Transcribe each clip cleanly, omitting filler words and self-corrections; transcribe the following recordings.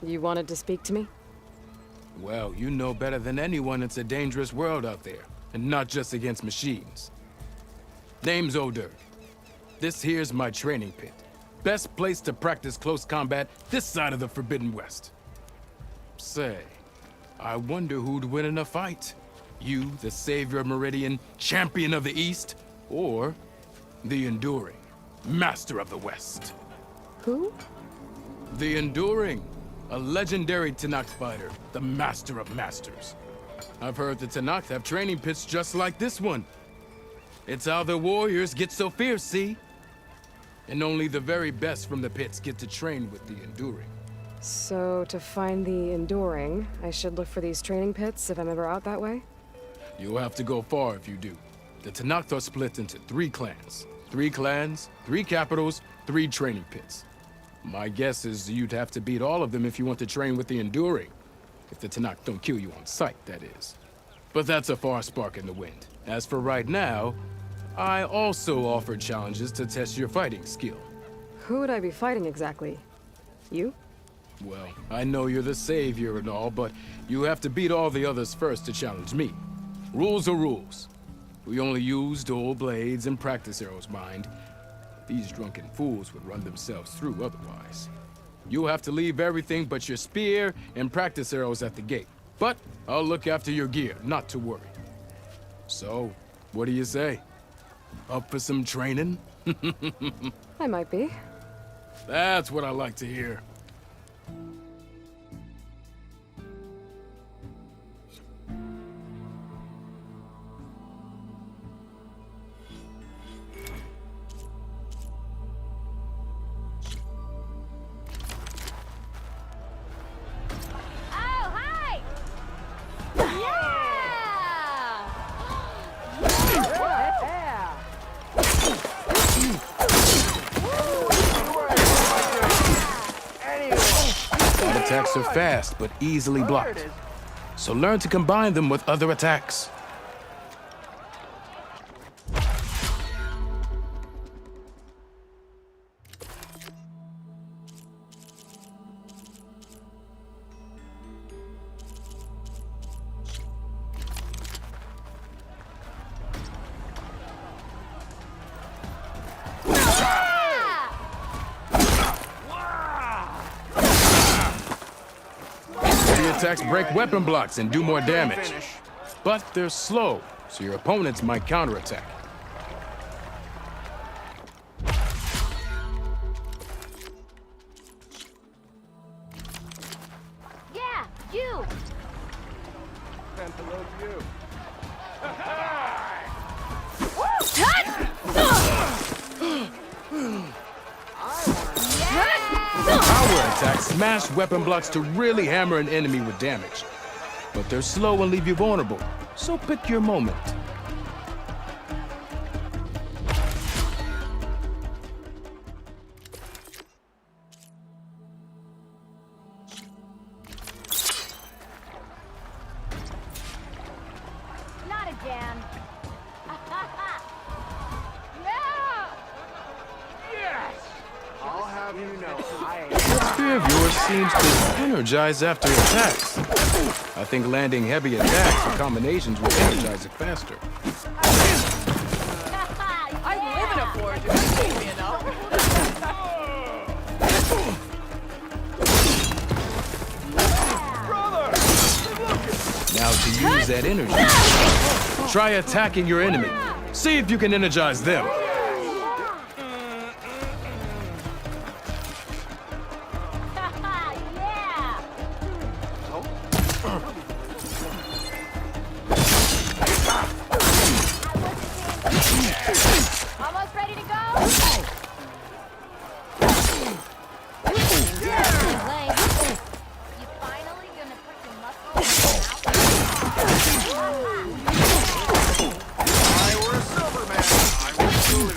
You wanted to speak to me? Well, you know better than anyone it's a dangerous world out there, and not just against machines. Name's Odur. This here's my training pit. Best place to practice close combat this side of the Forbidden West. Say, I wonder who'd win in a fight. You, the savior of Meridian, champion of the East, or the Enduring, master of the West. Who? The Enduring, a legendary Tenakth fighter, the master of masters. I've heard the Tenakth have training pits just like this one. It's how the warriors get so fierce, see? And only the very best from the pits get to train with the Enduring. So, to find the Enduring, I should look for these training pits if I'm ever out that way? You'll have to go far if you do. The Tenakth are split into 3 clans. 3 clans, 3 capitals, 3 training pits. My guess is you'd have to beat all of them if you want to train with the Enduring. If the Tenakth don't kill you on sight, that is. But that's a far spark in the wind. As for right now, I also offer challenges to test your fighting skill. Who would I be fighting exactly? You? Well, I know you're the savior and all, but you have to beat all the others first to challenge me. Rules are rules. We only use dual blades and practice arrows, mind. These drunken fools would run themselves through otherwise. You'll have to leave everything but your spear and practice arrows at the gate. But I'll look after your gear, not to worry. So, what do you say? Up for some training? I might be. That's what I like to hear. Attacks are fast, but easily blocked. So learn to combine them with other attacks. Attacks break weapon blocks and do more damage. But they're slow, so your opponents might counterattack. Yeah, you! You. Power attacks smash weapon blocks to really hammer an enemy with damage. But they're slow and leave you vulnerable, so pick your moment. Not again. I'll have you know, I ain't. This spear of yours seems to energize after attacks. I think landing heavy attacks or combinations will energize it faster. I live in a forge, you know. Now to use that energy, try attacking your enemy. See if you can energize them. Almost ready to go? You finally gonna put your muscles I were a silver man. I would salute.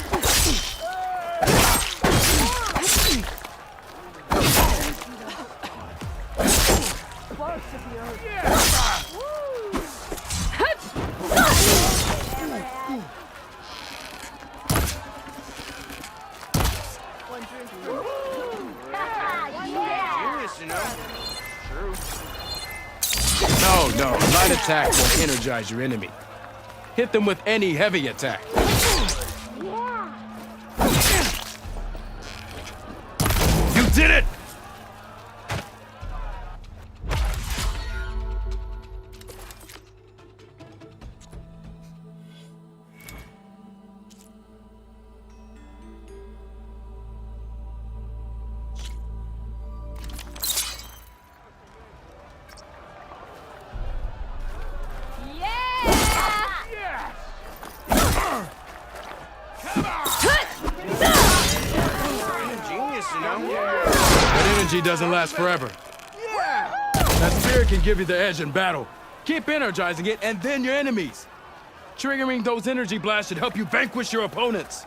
attack will energize your enemy. Hit them with any heavy attack. You did it! Genius, you know? That energy doesn't last forever. That spirit can give you the edge in battle. Keep energizing it, and then your enemies. Triggering those energy blasts should help you vanquish your opponents.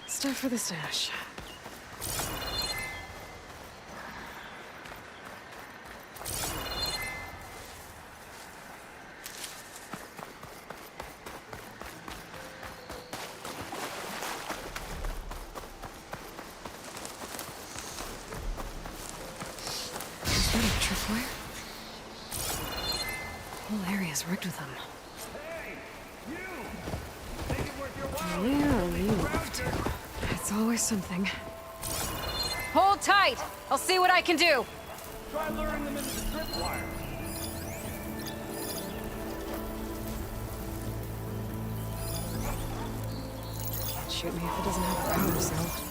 Stuff for the stash. Is that a tripwire? Whole area's rigged with them. Yeah, you love to. It's always something. Hold tight! I'll see what I can do! Try luring them into the tripwire. Shoot me if it doesn't have a power cell.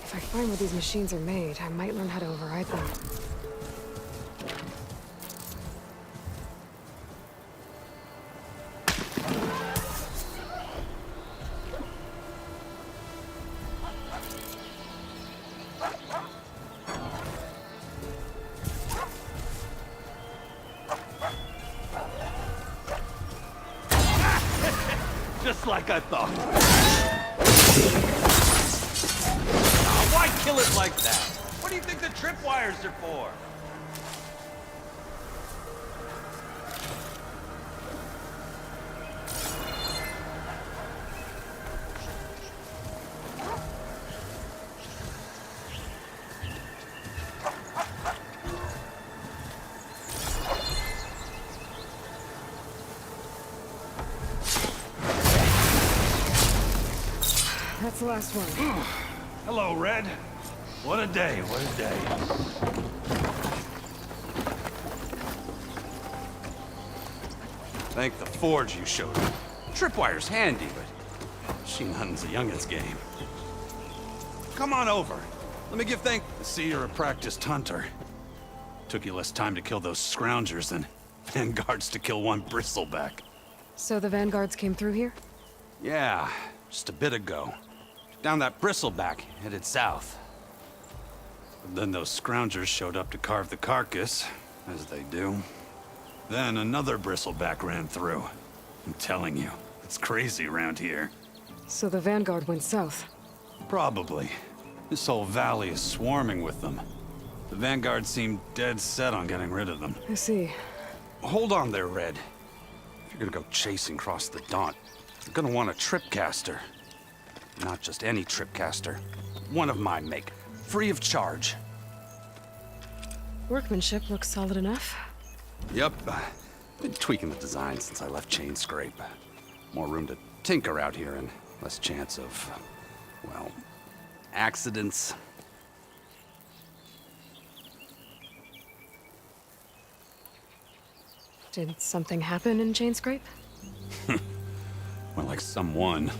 If I find where these machines are made, I might learn how to override them. Just like I thought. Why kill it like that? What do you think the tripwires are for? That's the last one. Hello, Red. What a day, what a day. Thank the forge you showed me. Tripwire's handy, but machine hunting's a youngin's game. Come on over. Let me give thanks. I see you're a practiced hunter. Took you less time to kill those scroungers than vanguards to kill one bristleback. So the vanguards came through here? Yeah, just a bit ago. Down that bristleback, headed south. But then those scroungers showed up to carve the carcass, as they do. Then another bristleback ran through. I'm telling you, it's crazy around here. So the vanguard went south. Probably. This whole valley is swarming with them. The vanguard seemed dead set on getting rid of them. I see. Hold on there, Red. If you're gonna go chasing across the Daunt, you're gonna want a tripcaster. Not just any tripcaster. One of my make. Free of charge. Workmanship looks solid enough. Yep. Been tweaking the design since I left Chain Scrape. More room to tinker out here and less chance of, well, accidents. Did something happen in Chain Scrape? Well, like someone.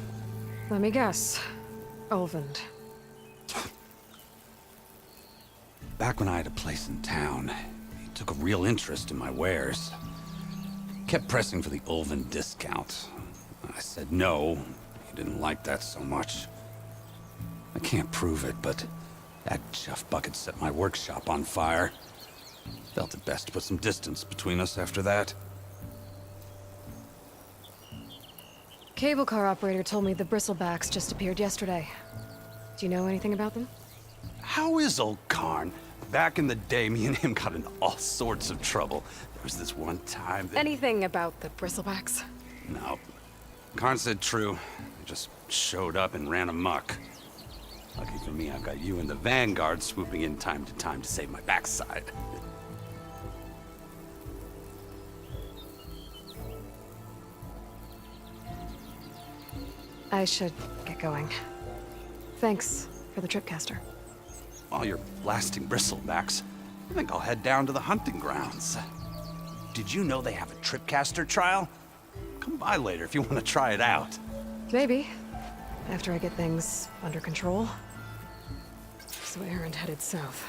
Let me guess. Ulvund. Back when I had a place in town, he took a real interest in my wares. Kept pressing for the Ulvund discount. I said no. He didn't like that so much. I can't prove it, but that chuff bucket set my workshop on fire. Felt it best to put some distance between us after that. Cable car operator told me the bristlebacks just appeared yesterday. Do you know anything about them? How is old Karn? Back in the day, me and him got into all sorts of trouble. There was this one time that... Anything about the bristlebacks? No. Karn said true. They just showed up and ran amok. Lucky for me, I've got you and the Vanguard swooping in time to save my backside. I should get going. Thanks for the tripcaster. While you're blasting bristlebacks, I think I'll head down to the hunting grounds. Did you know they have a tripcaster trial? Come by later if you want to try it out. Maybe. After I get things under control. So Erend headed south.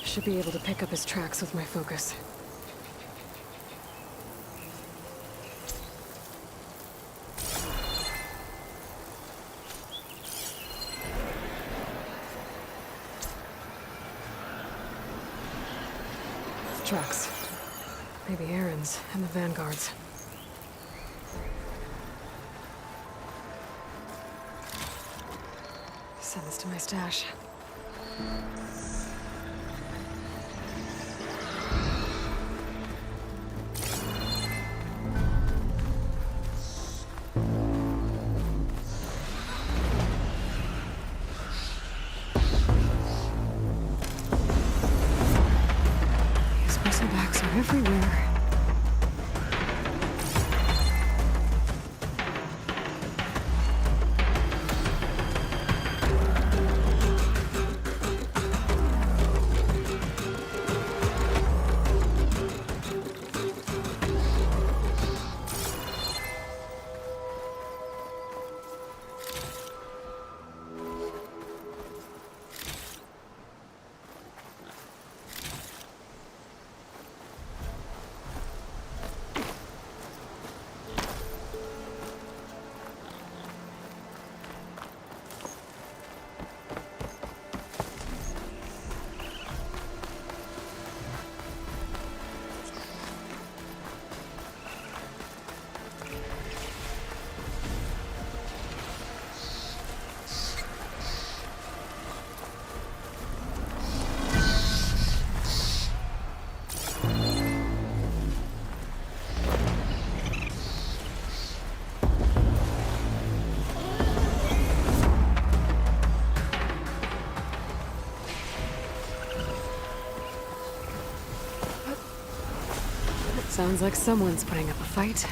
Should be able to pick up his tracks with my focus. Tracks. Maybe Erend's and the Vanguard's. Send this to my stash. These bristlebacks are everywhere. Sounds like someone's putting up a fight.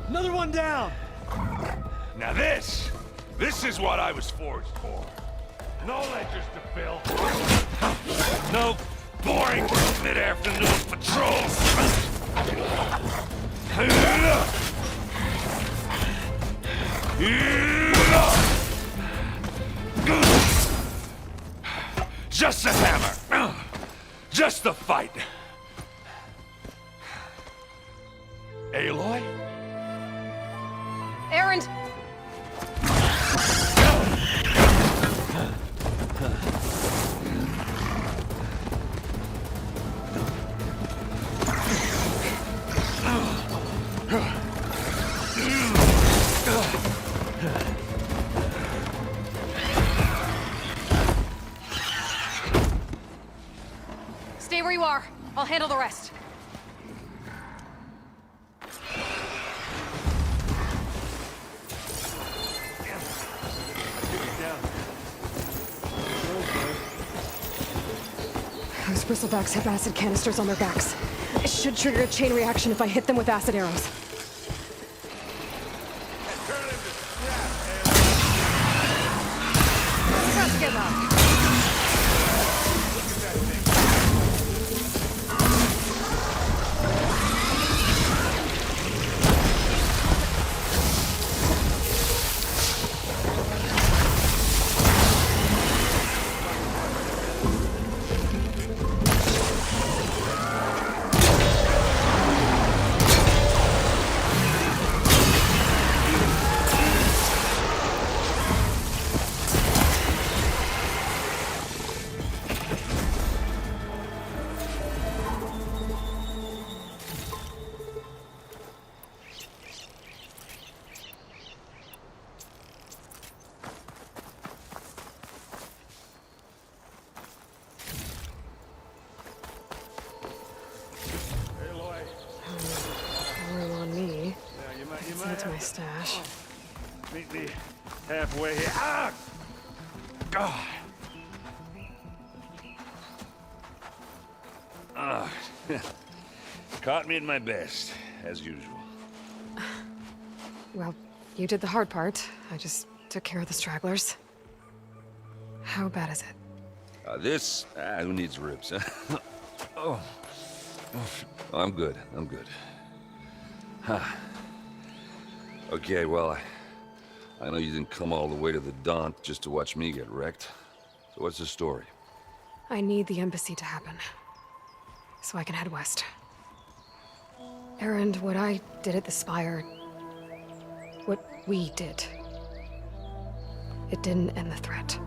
Another one down! Now this This is what I was forged for. No ledgers to fill. No boring mid-afternoon patrols. Just a hammer. Just the fight. Aloy? Erend! Stay where you are. I'll handle the rest. Those bristlebacks have acid canisters on their backs. It should trigger a chain reaction if I hit them with acid arrows. Just give up. Room on me. That's my stash. Meet me halfway here. Ah! God. Ah. Caught me at my best, as usual. Well, you did the hard part. I just took care of the stragglers. How bad is it? Who needs ribs, huh? Oh. I'm good. I'm good. Huh. Okay, well, I know you didn't come all the way to the Daunt just to watch me get wrecked. So what's the story? I need the embassy to happen, so I can head west. Erend, what I did at the Spire, what we did, it didn't end the threat.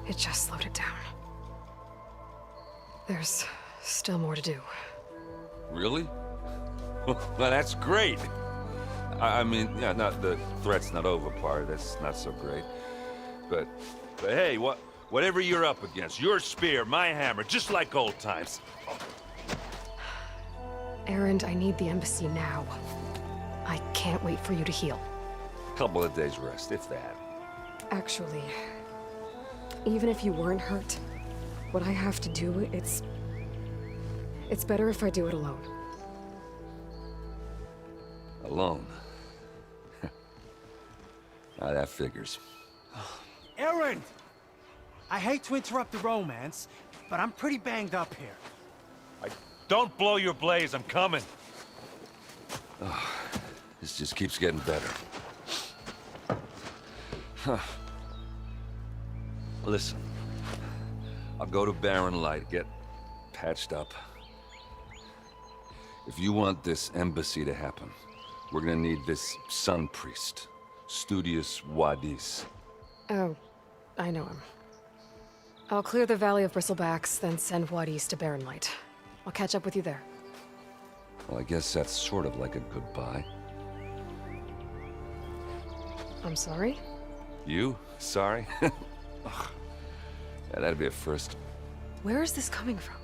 It just slowed it down. There's still more to do. Really? Well, that's great. I mean, yeah, not the threat's not over part. That's not so great. But hey, whatever you're up against, your spear, my hammer, just like old times. Erend, I need the embassy now. I can't wait for you to heal. Couple of days rest, if that. Actually, even if you weren't hurt, what I have to do, it's better if I do it alone. Alone. Now that figures. Erend! I hate to interrupt the romance, but I'm pretty banged up here. Don't blow your blaze, I'm coming. Oh, this just keeps getting better. Huh. Listen, I'll go to Barren Light, get patched up. If you want this embassy to happen, we're gonna need this Sun Priest, Studius Wadis. Oh, I know him. I'll clear the Valley of Bristlebacks, then send Wadis to Barren Light. I'll catch up with you there. Well, I guess that's sort of like a goodbye. I'm sorry? You? Sorry? Ugh. Yeah, that'd be a first. Where is this coming from?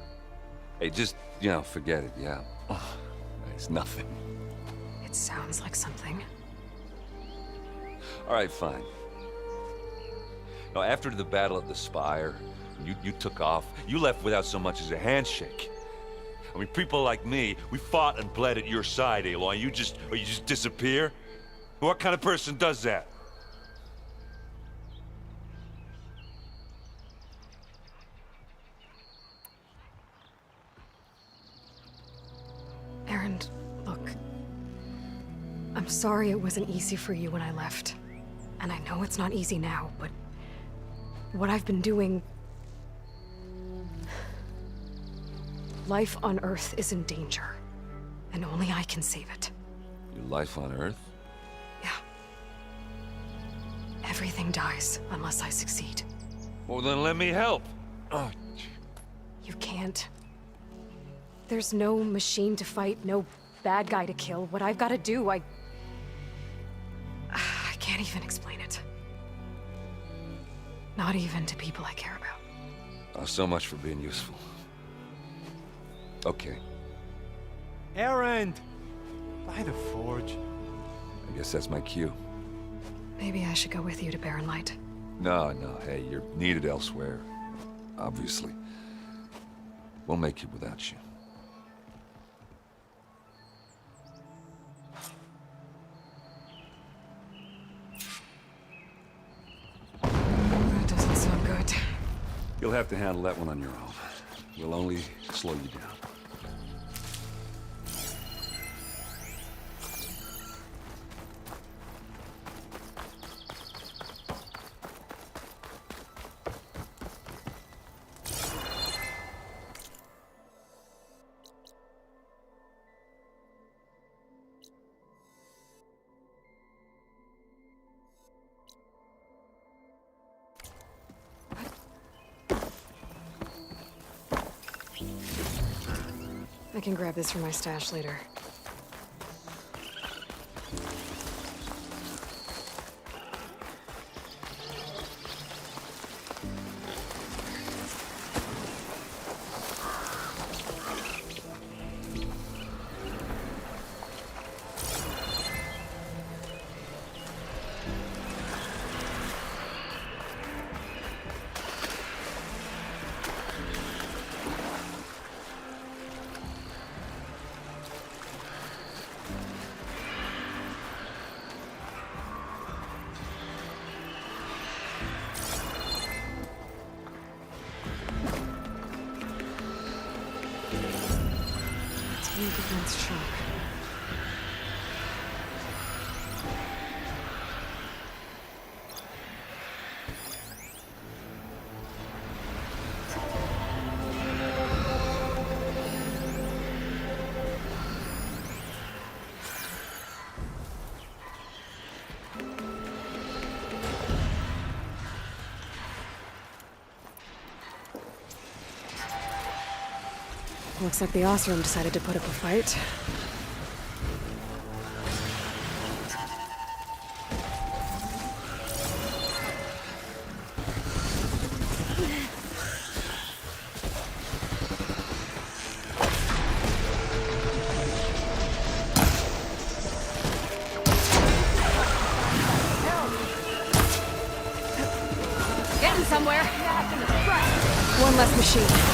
Hey, just, forget it, yeah. Ugh. It's nothing. It sounds like something. All right, fine. Now, after the Battle of the Spire, you took off. You left without so much as a handshake. I mean, people like me, we fought and bled at your side, Aloy. You just disappear? What kind of person does that? I'm sorry it wasn't easy for you when I left. And I know it's not easy now, but what I've been doing... Life on Earth is in danger, and only I can save it. Your life on Earth? Yeah. Everything dies unless I succeed. Well, then let me help. Oh, You can't. There's no machine to fight, no bad guy to kill. What I've got to do, I can't even explain it. Not even to people I care about. oh, so much for being useful. Okay, Erend! By the forge. I guess that's my cue. Maybe I should go with you to Barren Light. No, hey, you're needed elsewhere. Obviously. We'll make it without you. That doesn't sound good. You'll have to handle that one on your own. We'll only slow you down. I can grab this from my stash later. Weak against shock. Looks like the Osram decided to put up a fight. Getting somewhere. One less machine.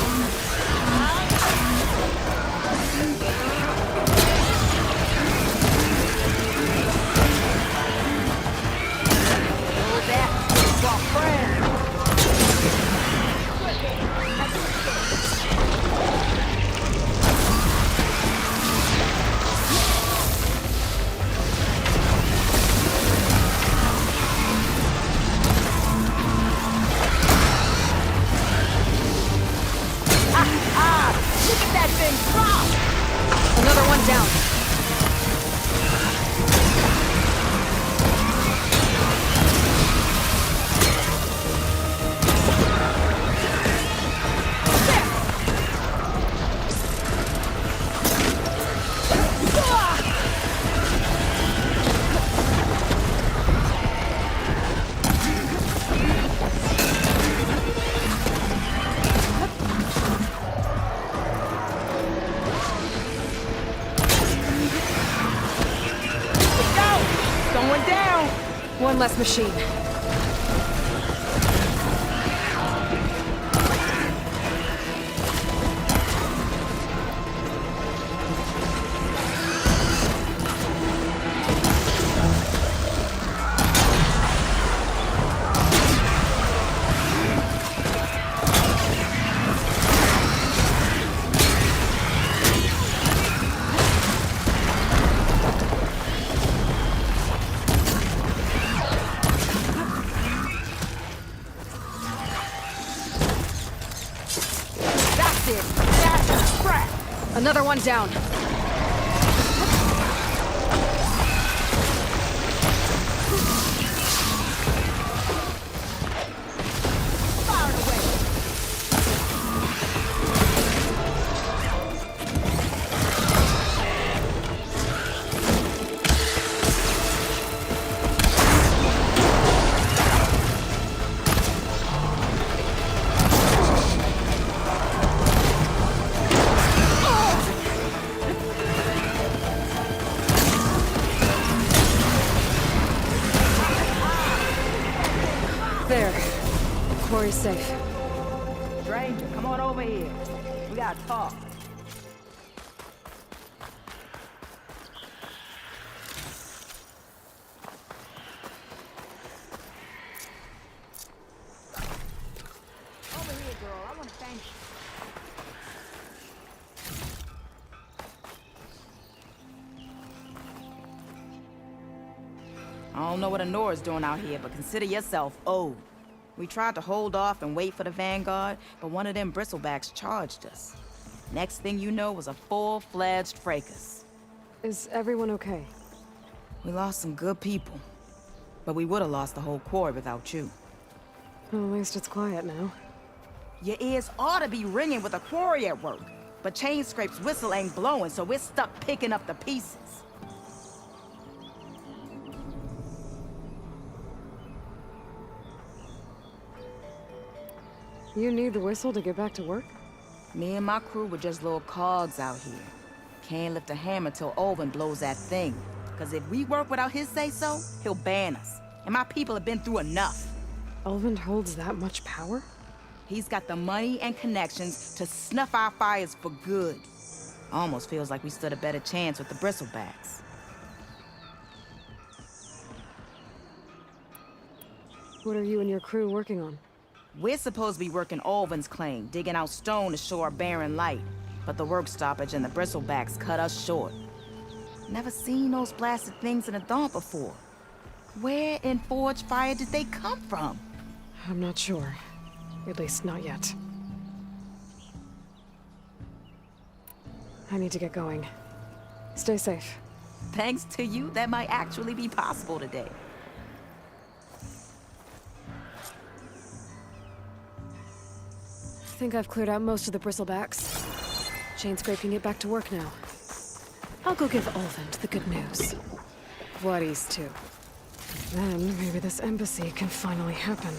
Another one down. One less machine. Another one down. There. Quarry's safe. Stranger, come on over here. We gotta talk. Over here, girl. I want to thank you. I don't know what Honora's doing out here, but consider yourself owed. We tried to hold off and wait for the Vanguard, but one of them bristlebacks charged us. Next thing you know was a full-fledged fracas. Is everyone okay? We lost some good people, but we would have lost the whole quarry without you. Well, at least it's quiet now. Your ears ought to be ringing with a quarry at work, but Chainscrape's whistle ain't blowing, so we're stuck picking up the pieces. You need the whistle to get back to work? Me and my crew were just little cogs out here. Can't lift a hammer till Olvin blows that thing. Cause if we work without his say-so, he'll ban us. And my people have been through enough. Elvin holds that much power? He's got the money and connections to snuff our fires for good. Almost feels like we stood a better chance with the bristlebacks. What are you and your crew working on? We're supposed to be working Olvin's claim, digging out stone to show our barren light. But the work stoppage and the bristlebacks cut us short. Never seen those blasted things in a dawn before. Where in Forge Fire did they come from? I'm not sure. At least not yet. I need to get going. Stay safe. Thanks to you, that might actually be possible today. I think I've cleared out most of the bristlebacks. Chainscrape can get back to work now. I'll go give Olvin the good news. Vladis too. Then maybe this embassy can finally happen.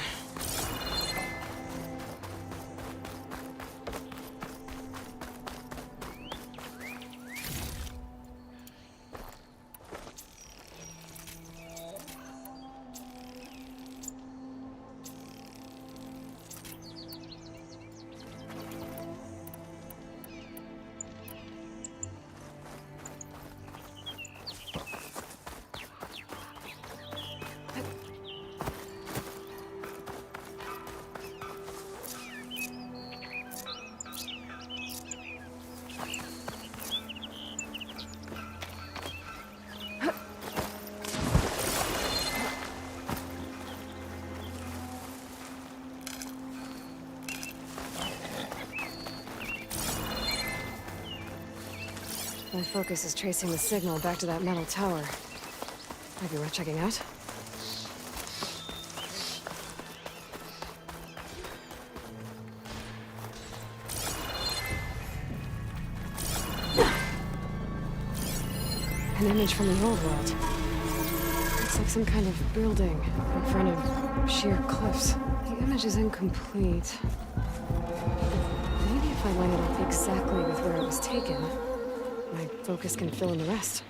My focus is tracing the signal back to that metal tower. Might be worth checking out. An image from the old world. Looks like some kind of building in front of sheer cliffs. The image is incomplete. Maybe if I line it up exactly with where it was taken, my focus can fill in the rest.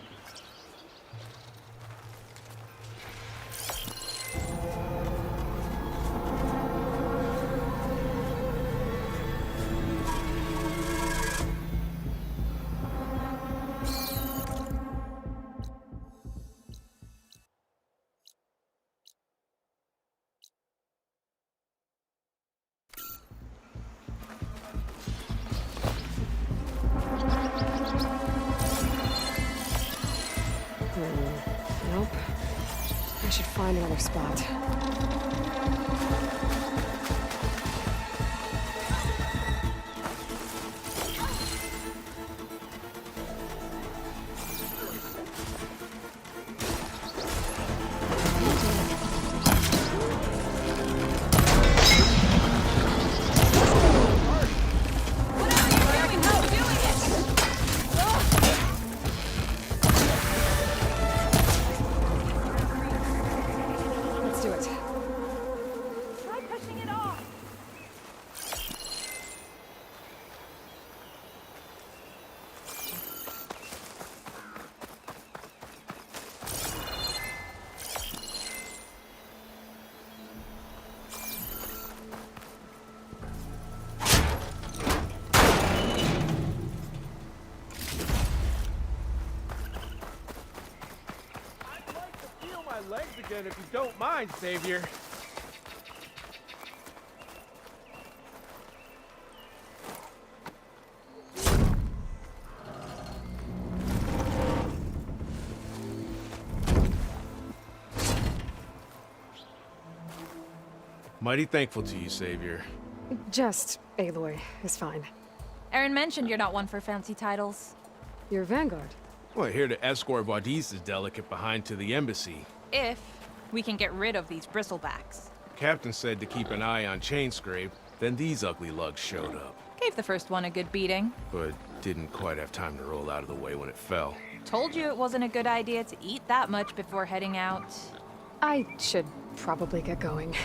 Nope. I should find another spot. again if you don't mind, Savior. Mighty thankful to you, Savior. Just Aloy is fine. Aaron mentioned you're not one for fancy titles. You're Vanguard. We're here to escort Vaudice's delegate behind to the embassy. If we can get rid of these bristlebacks. Captain said to keep an eye on Chainscrape, then these ugly lugs showed up. Gave the first one a good beating. But didn't quite have time to roll out of the way when it fell. Told you it wasn't a good idea to eat that much before heading out. I should probably get going.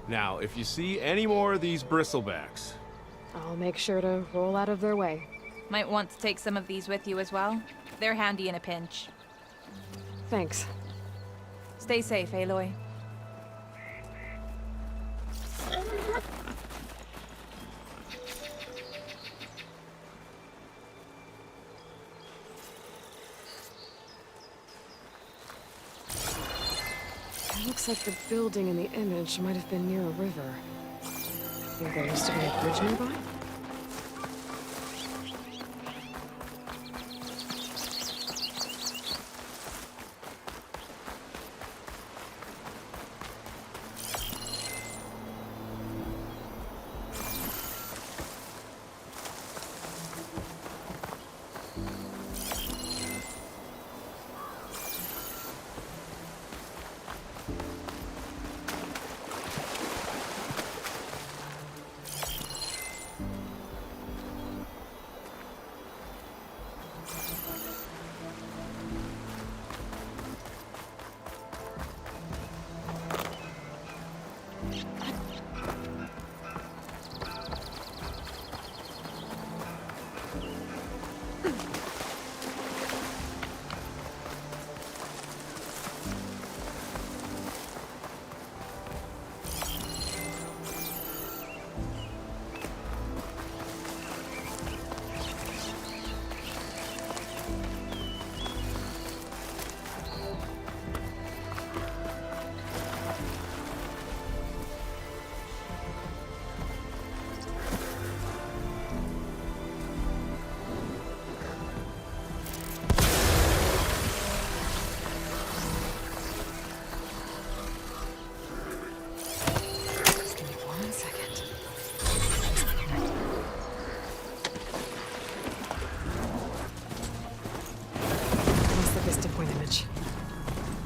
Now, if you see any more of these bristlebacks, I'll make sure to roll out of their way. Might want to take some of these with you as well. They're handy in a pinch. Thanks. Stay safe, Aloy. It looks like the building in the image might have been near a river. Think there used to be a bridge nearby?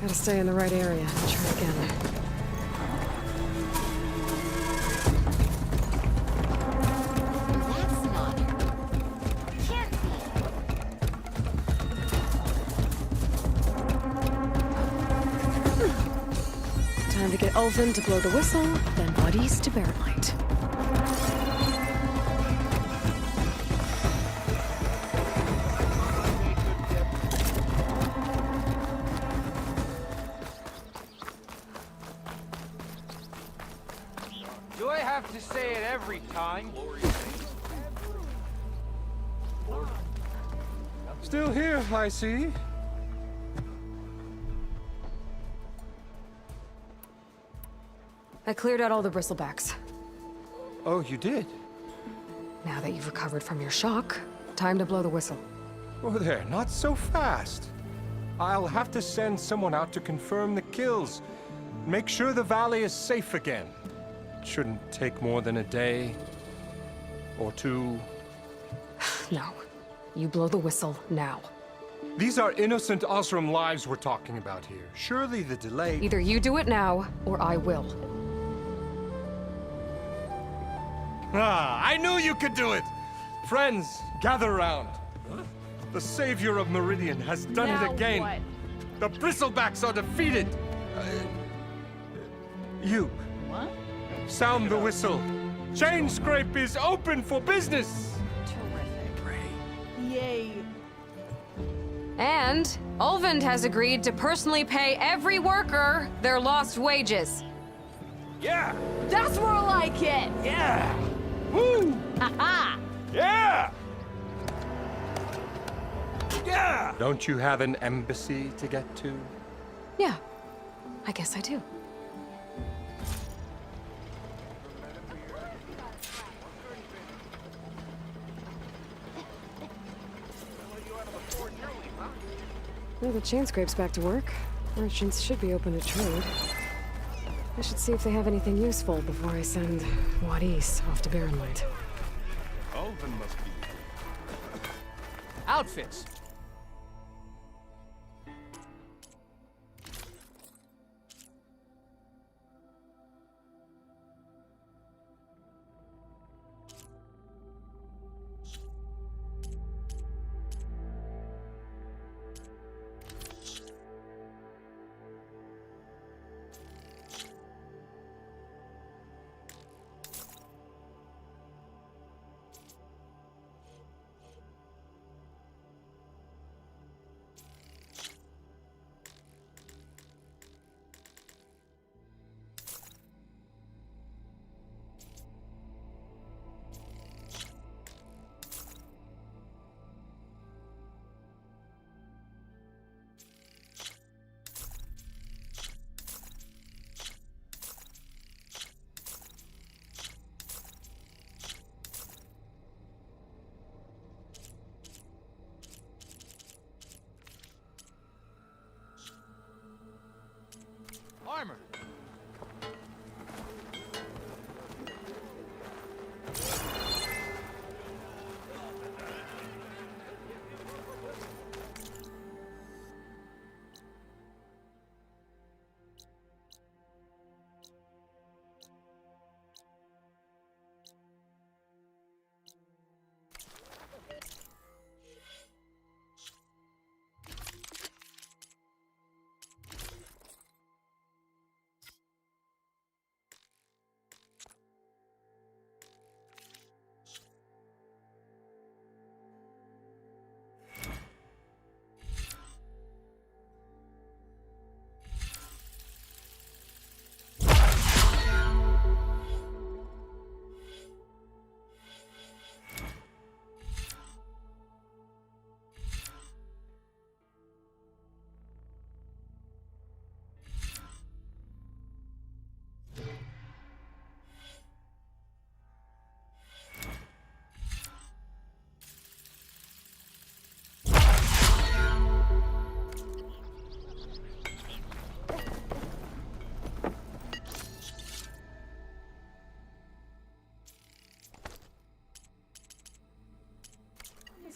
Gotta stay in the right area and try again. That's not her. Can't be. Time to get Ulvin to blow the whistle, then Vaudice to bear light. Do I have to say it every time? Still here, I see. I cleared out all the bristlebacks. Oh, you did? Now that you've recovered from your shock, time to blow the whistle. Oh, there, not so fast. I'll have to send someone out to confirm the kills. Make sure the valley is safe again. Shouldn't take more than a day or two. No. You blow the whistle now. These are innocent Osram lives we're talking about here. Surely the delay... Either you do it now, or I will. Ah, I knew you could do it! Friends, gather round. The savior of Meridian has done it again. What? The bristlebacks are defeated. You. What? Sound the whistle. Chainscrape is open for business. Terrific. Yay. And Ulvin has agreed to personally pay every worker their lost wages. Yeah! That's more like it. Yeah! Woo! Aha! Yeah! Yeah! Don't you have an embassy to get to? Yeah, I guess I do. Well, the chain scrape's back to work. Merchants should be open to trade. I should see if they have anything useful before I send Wadis off to Barren Light. Ulvin must be. Outfits! Armor!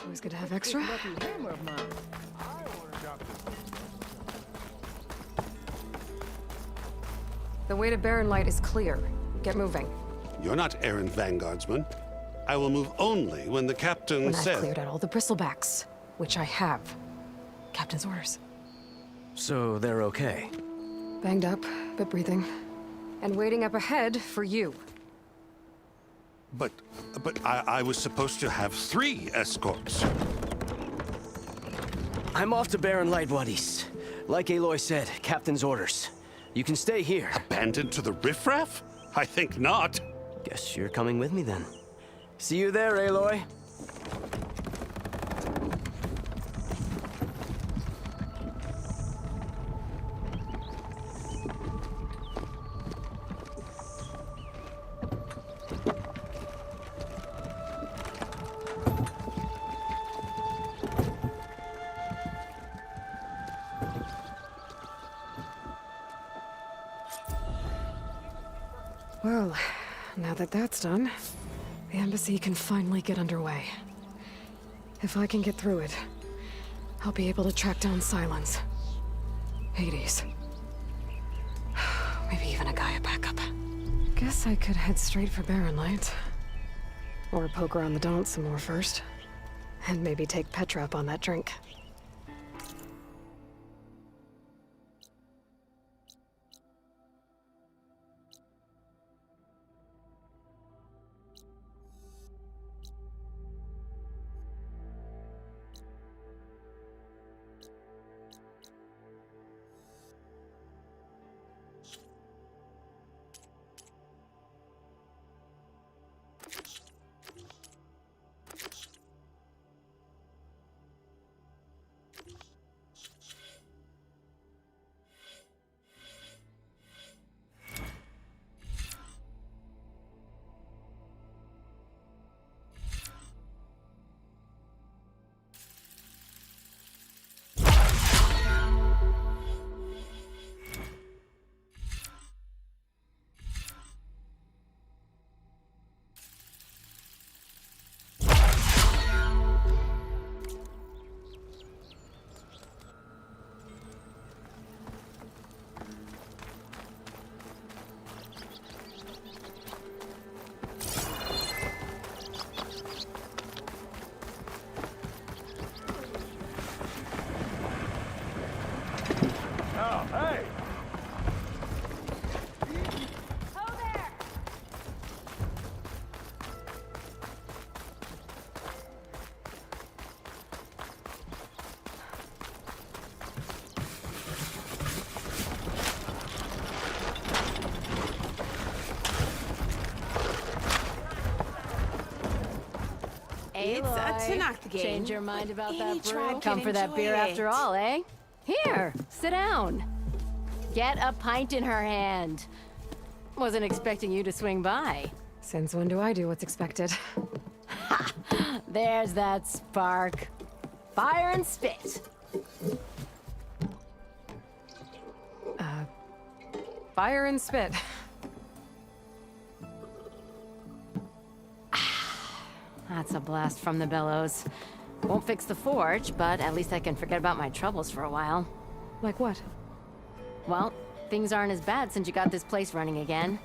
It's always good to have extra. The way to Barren Light is clear. Get moving. You're not errant vanguardsman. I will move only when the captain When says... I've cleared out all the bristlebacks, which I have. Captain's orders. So they're okay? Banged up, but breathing. And waiting up ahead for you. But I was supposed to have 3 escorts. I'm off to Barren Light, Wadis. Like Aloy said, Captain's orders. You can stay here. Abandoned to the riffraff? I think not. Guess you're coming with me then. See you there, Aloy. Well, now that that's done, the embassy can finally get underway. If I can get through it, I'll be able to track down Sylens. Hades. Maybe even a Gaia backup. Guess I could head straight for Barren Light. Or poke around the Daunt some more first. And maybe take Petra up on that drink. Hey, It's Aloy. to knock the game. Change your mind about Any that brew? tribe Come can for that enjoy beer it. after all, eh? Here, sit down. Get a pint in her hand. Wasn't expecting you to swing by. Since when do I do what's expected? There's that spark. Fire and spit. Fire and spit. That's a blast from the bellows. Won't fix the forge, but at least I can forget about my troubles for a while. Like what? Well, things aren't as bad since you got this place running again.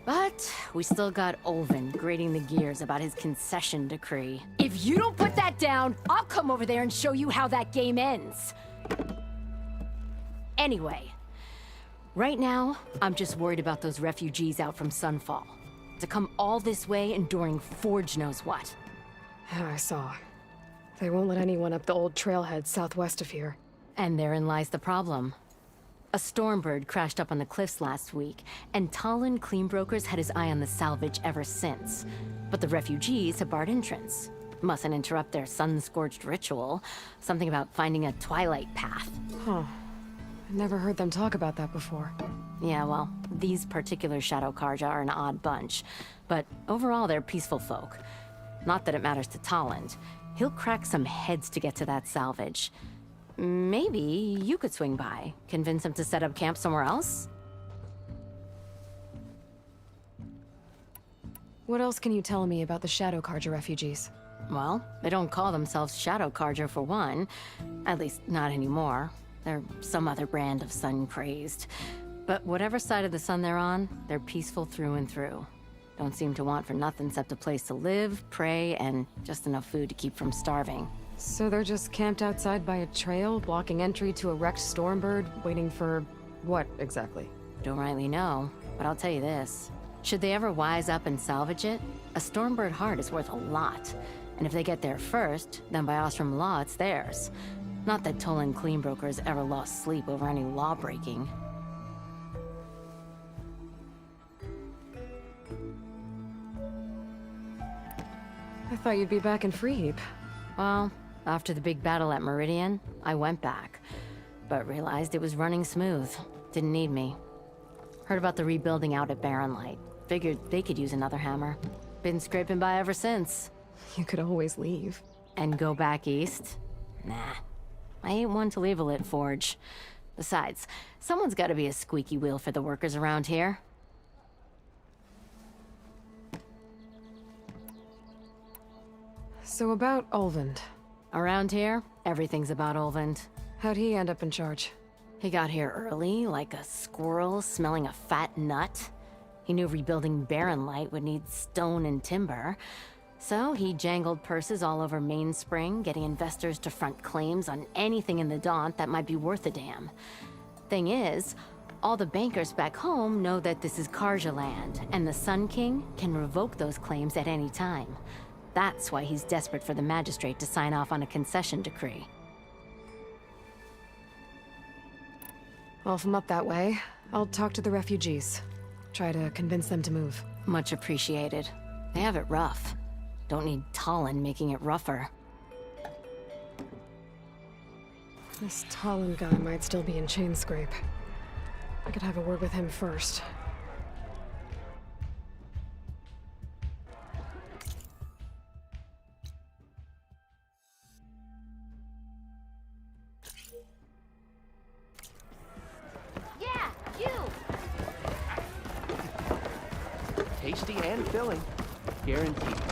But we still got Olvin grating the gears about his concession decree. If you don't put that down, I'll come over there and show you how that game ends. Anyway, right now, I'm just worried about those refugees out from Sunfall. To come all this way enduring Forge knows what. I saw. They won't let anyone up the old trailhead southwest of here. And therein lies the problem. A Stormbird crashed up on the cliffs last week, and Talon Cleanbrokers had his eye on the salvage ever since. But the refugees have barred entrance. Mustn't interrupt their sun-scorched ritual. Something about finding a twilight path. Huh. I never heard them talk about that before. Yeah, well, these particular Shadow Karja are an odd bunch. But overall, they're peaceful folk. Not that it matters to Talon. He'll crack some heads to get to that salvage. Maybe you could swing by, convince him to set up camp somewhere else? What else can you tell me about the Shadow Karja refugees? Well, they don't call themselves Shadow Karja for one. At least, not anymore. They're some other brand of sun-crazed. But whatever side of the sun they're on, they're peaceful through and through. Don't seem to want for nothing except a place to live, pray, and just enough food to keep from starving. So they're just camped outside by a trail, blocking entry to a wrecked Stormbird, waiting for what exactly? Don't rightly know, but I'll tell you this. Should they ever wise up and salvage it, a Stormbird heart is worth a lot. And if they get there first, then by Ostrom law, it's theirs. Not that Tolan Cleanbrokers ever lost sleep over any law breaking. I thought you'd be back in Freeheap. Well, after the big battle at Meridian, I went back. But realized it was running smooth. Didn't need me. Heard about the rebuilding out at Barren Light. Figured they could use another hammer. Been scraping by ever since. You could always leave. And go back east? Nah. I ain't one to leave a lit forge. Besides, someone's gotta be a squeaky wheel for the workers around here. So about Olvend. Around here, everything's about Olvend. How'd he end up in charge? He got here early, like a squirrel smelling a fat nut. He knew rebuilding Barren Light would need stone and timber. So he jangled purses all over Mainspring, getting investors to front claims on anything in the Daunt that might be worth a damn. Thing is, all the bankers back home know that this is Karja land, and the Sun King can revoke those claims at any time. That's why he's desperate for the magistrate to sign off on a concession decree. Well, if I'm up that way, I'll talk to the refugees. Try to convince them to move. Much appreciated. They have it rough. Don't need Talon making it rougher. This Talon guy might still be in Chainscrape. I could have a word with him first. Yeah, you! Tasty and filling. Guaranteed.